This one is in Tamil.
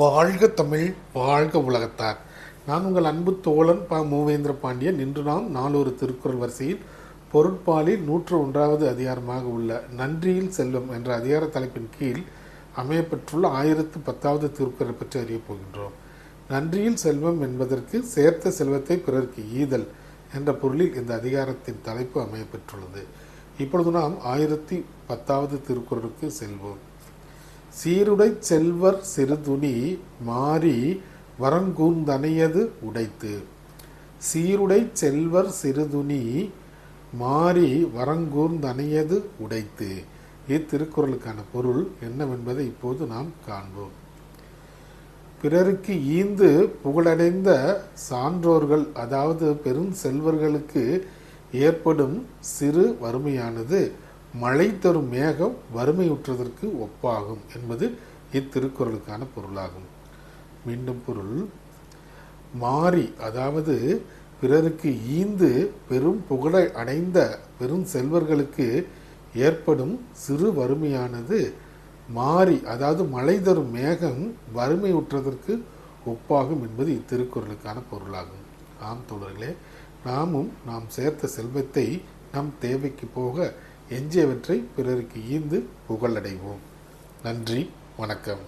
வாழ்க தமிழ், வாழ்க உலகத்தார். நான் உங்கள் அன்பு தோழன் ப. மூவேந்திர பாண்டியன். இன்று நாம் நாளொரு திருக்குறள் வரிசையில் பொருட்பாலில் 101வது அதிகாரமாக உள்ள நன்றியில் செல்வம் என்ற அதிகார தலைப்பின் கீழ் அமையப்பெற்றுள்ள 1010வது திருக்குறளை பற்றி அறியப் போகின்றோம். நன்றியில் செல்வம் என்பதற்கு சேர்த்த செல்வத்தை பிறருக்கு ஈதல் என்ற பொருளில் இந்த அதிகாரத்தின் தலைப்பு அமையப்பெற்றுள்ளது. இப்பொழுது நாம் 1010வது திருக்குறளுக்கு செல்வோம். சீருடை செல்வர் சிறுதுணி மாறி வரங்கூர்ந்தனையது உடைத்து. சீருடை செல்வர் சிறுதுணி மாறி வரங்கூர்ந்தனையது உடைத்து. இத்திருக்குறளுக்கான பொருள் என்னவென்பதை இப்போது நாம் காண்போம். பிறருக்கு ஈந்து புகழடைந்த சான்றோர்கள், அதாவது பெரும் செல்வர்களுக்கு ஏற்படும் சிறு வறுமையானது மழை தரும் மேகம் வறுமையுற்றதற்கு ஒப்பாகும் என்பது இத்திருக்குறளுக்கான பொருளாகும். மீண்டும் பொருள். மாறி, அதாவது பிறருக்கு ஈந்து பெரும் புகழை அடைந்த பெரும் செல்வர்களுக்கு ஏற்படும் சிறு வறுமையானது மாறி, அதாவது மழை தரும் மேகம் வறுமையுற்றதற்கு ஒப்பாகும் என்பது இத்திருக்குறளுக்கான பொருளாகும். ஆம் தோழர்களே, நாமும் நாம் சேர்த்த செல்வத்தை நம் தேவைக்கு போக எஞ்சியவற்றை பிறருக்கு ஈந்து புகழடைவோம். நன்றி, வணக்கம்.